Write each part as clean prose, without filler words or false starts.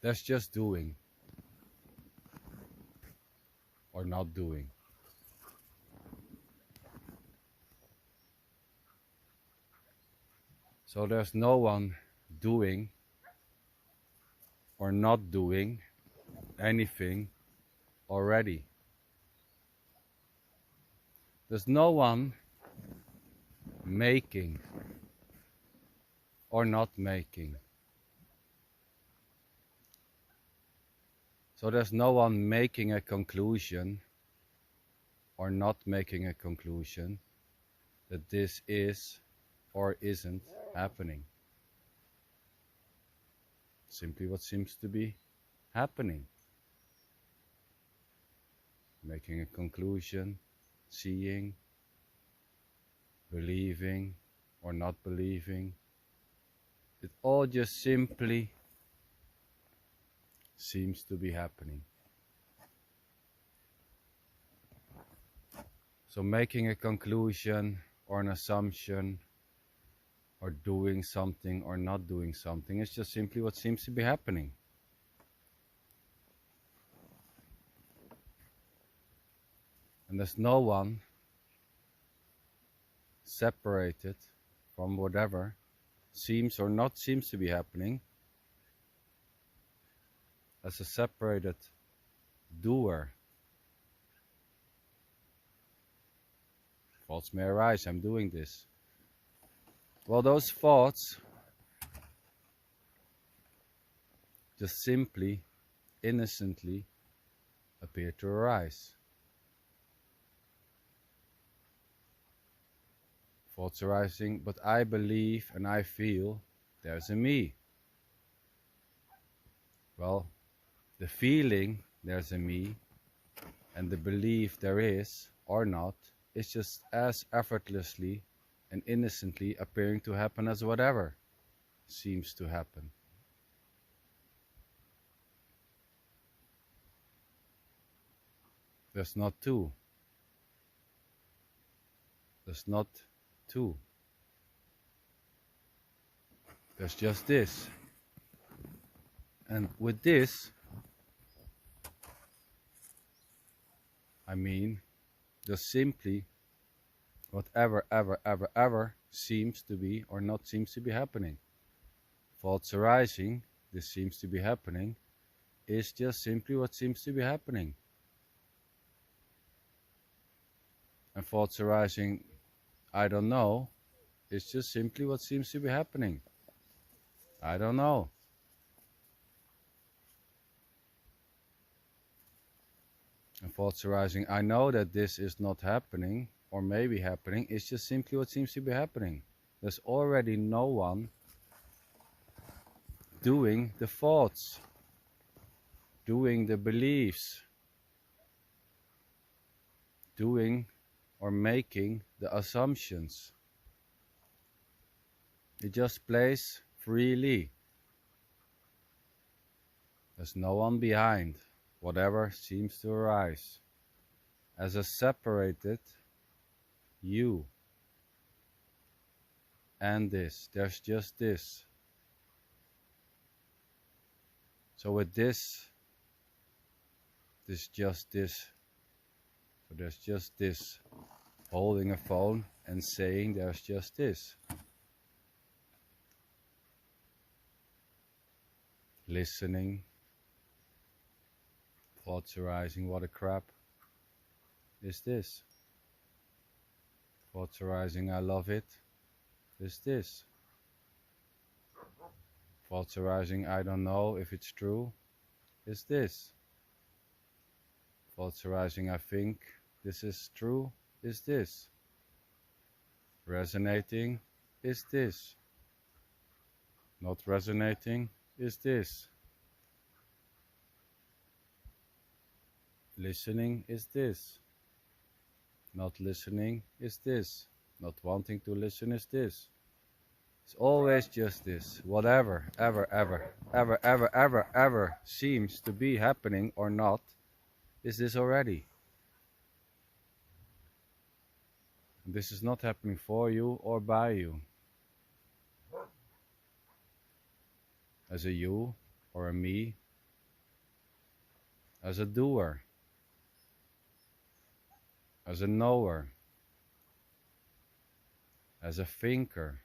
There's just doing or not doing. So there's no one doing or not doing anything already. There's no one making or not making. So there's no one making a conclusion or not making a conclusion that this is or isn't happening. Simply what seems to be happening. Making a conclusion, seeing, believing or not believing. It all just simply seems to be happening. So making a conclusion or an assumption or doing something or not doing something is just simply what seems to be happening. And there's no one separated from whatever seems or not seems to be happening as a separated doer. Thoughts may arise, I'm doing this. Well, those thoughts just simply, innocently appear to arise. Thoughts arising, but I believe and I feel there's a me. Well, the feeling there's a me and the belief there is or not is just as effortlessly and innocently appearing to happen as whatever seems to happen. There's not two. There's not two. There's just this. And with this, I mean just simply whatever ever seems to be or not seems to be happening. Thoughts arising, this seems to be happening, is just simply what seems to be happening. And thoughts arising, I don't know, is just simply what seems to be happening. I don't know. And thoughts arising, I know that this is not happening, or maybe happening, is just simply what seems to be happening. There's already no one doing the thoughts, doing the beliefs, doing or making the assumptions. It just plays freely. There's no one behind whatever seems to arise as a separated you and this. There's just this. So with this, just this. So there's just this. Holding a phone and saying there's just this. Listening. Thoughts arising, what a crap is this? Thoughts arising, I love it, is this? Thoughts arising, I don't know if it's true, is this? Thoughts arising, I think this is true, is this? Resonating, is this? Not resonating, is this? Listening, is this? Not listening, is this? Not wanting to listen, is this? It's always just this. Whatever, ever seems to be happening or not, is this already. This is not happening for you or by you. As a you or a me as a doer, as a knower, as a thinker.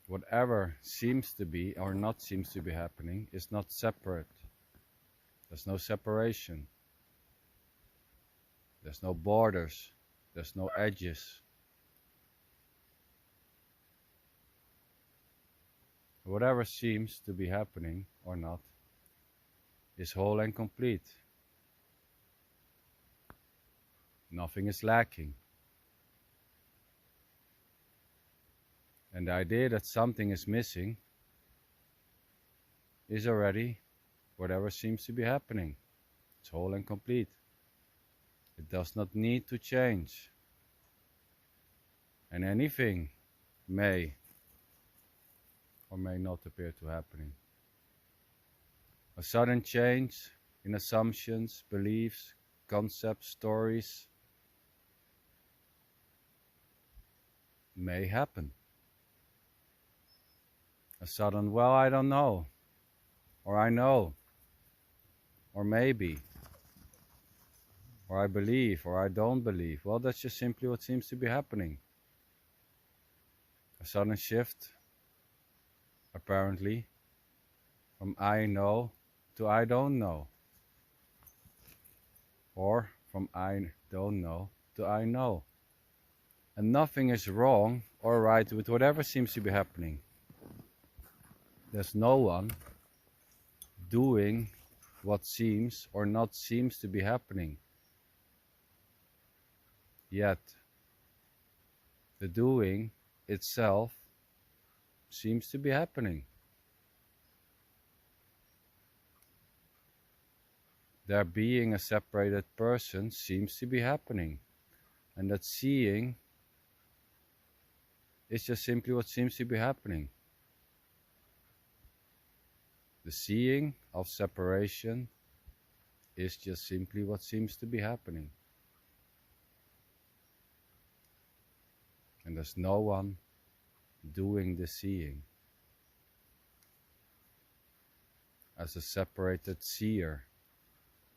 Whatever seems to be or not seems to be happening is not separate. There's no separation. There's no borders. There's no edges. Whatever seems to be happening or not is whole and complete. Nothing is lacking. And the idea that something is missing is already whatever seems to be happening. It's whole and complete. It does not need to change. And anything may or may not appear to happening. A sudden change in assumptions, beliefs, concepts, stories may happen. A sudden, well, I don't know, or I know, or maybe, or I believe, or I don't believe. Well, that's just simply what seems to be happening. A sudden shift, apparently, from I know to I don't know, or from I don't know to I know. And nothing is wrong or right with whatever seems to be happening. There's no one doing what seems or not seems to be happening. Yet, the doing itself seems to be happening. There being a separated person seems to be happening. And that seeing is just simply what seems to be happening. The seeing of separation is just simply what seems to be happening. And there's no one doing the seeing. As a separated seer,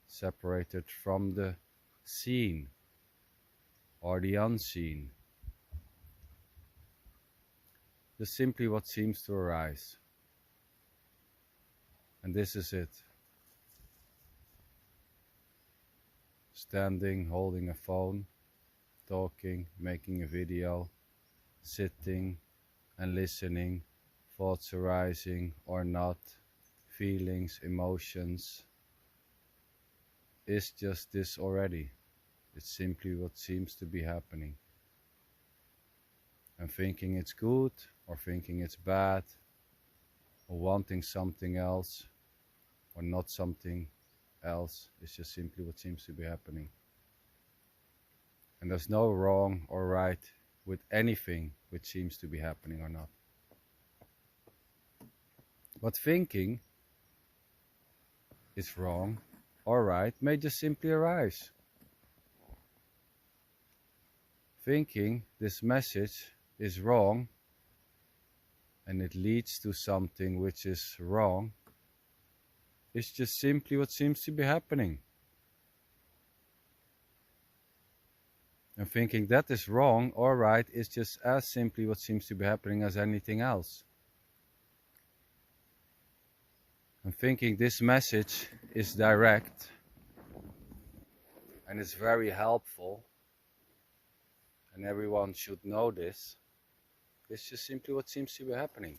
separated from the seen or the unseen. Just simply what seems to arise. And this is it. Standing, holding a phone, talking, making a video, sitting and listening, thoughts arising or not, feelings, emotions, is just this already. It's simply what seems to be happening. And thinking it's good or thinking it's bad, or wanting something else or not something else is just simply what seems to be happening. And there's no wrong or right with anything which seems to be happening or not. But thinking is wrong or right may just simply arise. Thinking this message is wrong and it leads to something which is wrong is just simply what seems to be happening. And thinking that is wrong or right is just as simply what seems to be happening as anything else. And thinking this message is direct and is very helpful and everyone should know this, it's just simply what seems to be happening.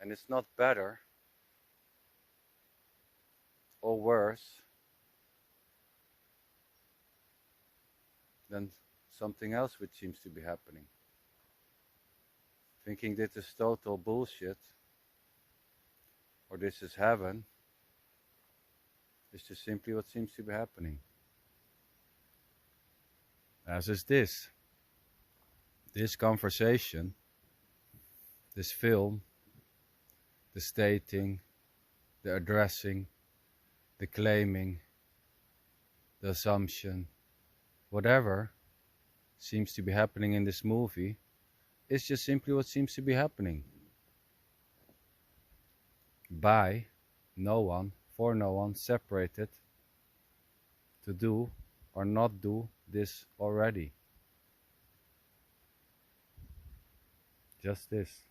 And it's not better or worse than something else which seems to be happening. Thinking this is total bullshit or this is heaven is just simply what seems to be happening. As is this conversation, this film, the stating, the addressing, the claiming, the assumption, whatever seems to be happening in this movie is just simply what seems to be happening. by no one, for no one, separated to do or not do this already. Just this.